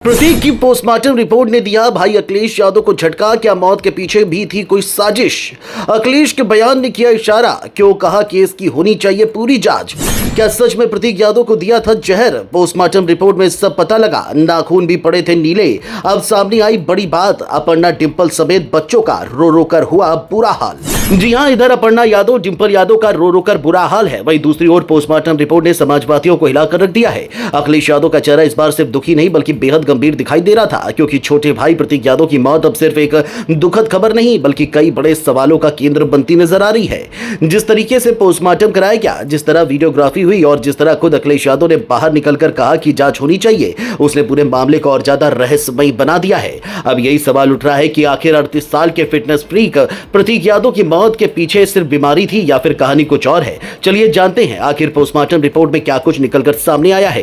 प्रतीक की postmortem report ने दिया भाई अखिलेश यादव को झटका। क्या मौत के पीछे भी थी कोई साजिश? अखिलेश के बयान ने किया इशारा। क्यों कहा केस की होनी चाहिए पूरी जांच? क्या सच में प्रतीक यादव को दिया था जहर? पोस्टमार्टम रिपोर्ट में सब पता लगा। नाखून भी पड़े थे नीले। अब सामने आई बड़ी बात। अपर्णा डिंपल समेत बच्चों का रो रो कर हुआ बुरा हाल। जी हां, इधर अपर्णा यादव डिंपल यादव का रो रो कर बुरा हाल है। वहीं दूसरी ओर पोस्टमार्टम रिपोर्ट ने समाजवादियों को हिलाकर रख दिया है। अखिलेश यादव का चेहरा इस बार सिर्फ दुखी नहीं बल्कि बेहद गंभीर दिखाई दे रहा था, क्योंकि छोटे भाई प्रतीक यादव की मौत अब सिर्फ एक दुखद खबर नहीं बल्कि कई बड़े सवालों का केंद्र बनती नजर आ रही है। जिस तरीके से पोस्टमार्टम कराया गया, जिस तरह वीडियोग्राफी हुई और जिस तरह खुद अखिलेश यादव ने बाहर निकलकर कहा कि जांच होनी चाहिए, उसने पूरे मामले को और ज्यादा रहस्यमयी बना दिया है। अब यही सवाल उठ रहा है कि आखिर 38 साल के फिटनेस फ्रीक प्रतीक यादव की मौत के पीछे सिर्फ बीमारी थी या फिर कहानी कुछ और है। चलिए जानते हैं आखिर पोस्टमार्टम रिपोर्ट में क्या कुछ निकलकर सामने आया है।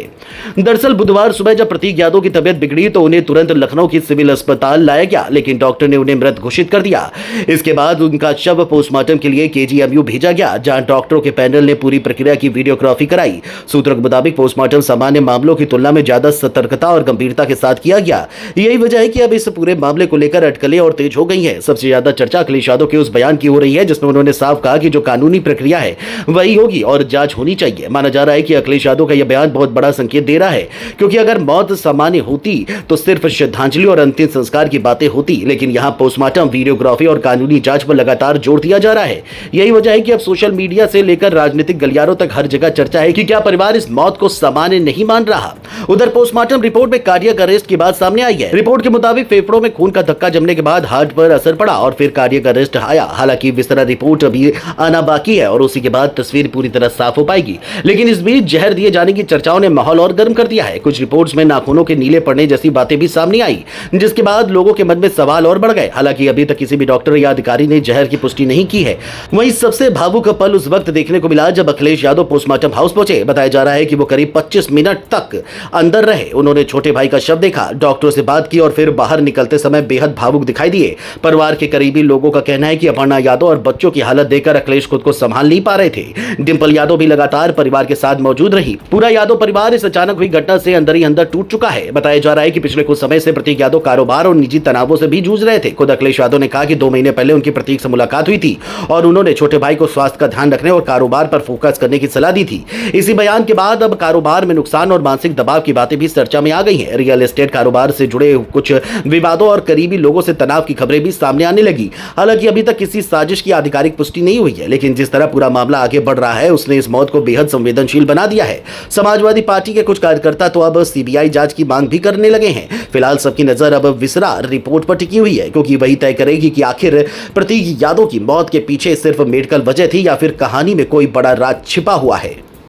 दरअसल बुधवार सुबह जब प्रतीक यादव की तबीयत बिगड़ी तो उन्हें तुरंत लखनऊ की सिविल अस्पताल लाया गया, लेकिन डॉक्टर ने उन्हें मृत घोषित कर दिया। इसके बाद उनका शव पोस्टमार्टम के लिए केजीएमयू भेजा गया, जहां डॉक्टरों के पैनल ने पूरी प्रक्रिया की वीडियोग्राफी कराई। सूत्रों के मुताबिक पोस्टमार्टम सामान्य मामलों की तुलना में ज्यादा सतर्कता और गंभीरता के साथ किया गया। यही वजह है कि अब इस पूरे मामले को लेकर अटकलें और तेज हो गई है। सबसे ज्यादा चर्चा अखिलेश यादव के उस बयान की हो रही है जिसमें उन्होंने साफ कहा कि जो कानूनी प्रक्रिया है वही होगी और जांच होनी चाहिए। माना जा रहा है कि अखिलेश यादव का यह बयान बहुत बड़ा संकेत दे रहा है, क्योंकि अगर मौत सामान्य होती तो सिर्फ श्रद्धांजलि और अंतिम संस्कार की बातें होती, लेकिन यहां पोस्टमार्टम, वीडियोग्राफी और कानूनी जांच पर लगातार जोर दिया जा रहा है। यही वजह है कि अब सोशल मीडिया से लेकर राजनीतिक गलियारों तक हर जगह चर्चा है कि क्या परिवार इस मौत को सामान्य नहीं मान रहा। उधर पोस्टमार्टम रिपोर्ट में कार्डियक अरेस्ट की बात सामने आई है। रिपोर्ट के मुताबिक फेफड़ों में खून का धक्का जमने के बाद हार्ट पर असर पड़ा और फिर कार्डियक अरेस्ट आया। हालांकि विस्तृत रिपोर्ट अभी आना बाकी है और उसी के बाद तस्वीर पूरी तरह साफ हो पाएगी। लेकिन इस बीच जहर दिए जाने की चर्चाओं ने माहौल और गर्म कर दिया है। कुछ रिपोर्ट्स में नाखूनों के नीले पड़ने जैसी बातें भी सामने आई, जिसके बाद लोगों के मन में सवाल और बढ़ गए। हालांकि अभी तक किसी भी डॉक्टर या अधिकारी ने जहर की पुष्टि नहीं की है। वहीं सबसे भावुक पल उस वक्त देखने को मिला जब अखिलेश यादव पोस्टमार्टम हाउस पहुंचे। बताया जा रहा है कि वो करीब 25 मिनट तक अंदर रहे। उन्होंने छोटे भाई का शव देखा, डॉक्टरों से बात की और फिर बाहर निकलते समय बेहद भावुक दिखाई दिए। परिवार के करीबी लोगों का कहना है कि अपर्णा यादव और बच्चों की हालत देखकर अखिलेश खुद को संभाल नहीं पा रहे थे। डिंपल यादव भी लगातार परिवार के साथ मौजूद रही। पूरा यादव परिवार इस अचानक हुई घटना से अंदर ही अंदर टूट चुका है। बताया जा रहा है कि पिछले कुछ समय से प्रतीक यादव कारोबार और निजी तनावों से भी जूझ रहे थे। खुद अखिलेश यादव ने कहा कि 2 महीने पहले उनकी प्रतीक से मुलाकात हुई थी और उन्होंने छोटे भाई को स्वास्थ्य का ध्यान रखने और कारोबार पर फोकस करने की सलाह दी थी। इसी बयान के बाद अब कारोबार में नुकसान और मानसिक दबाव की बातें भी चर्चा में आ गई हैं। रियल एस्टेट कारोबार से जुड़े कुछ विवादों और करीबी लोगों से तनाव की खबरें भी सामने आने लगी। हालांकि अभी तक किसी साजिश की आधिकारिक पुष्टि नहीं हुई है, लेकिन जिस तरह पूरा मामला आगे बढ़ रहा है उसने इस मौत को बेहद संवेदनशील बना दिया है। समाजवादी पार्टी के कुछ कार्यकर्ता तो अब सीबीआई जांच की मांग भी करने लगे हैं। फिलहाल सबकी नजर अब विसरा रिपोर्ट पर टिकी हुई है, क्योंकि वही तय करेगी कि आखिर प्रतीक यादव की मौत के पीछे सिर्फ मेडिकल वजह थी या फिर कहानी में कोई बड़ा राज छिपा हुआ है।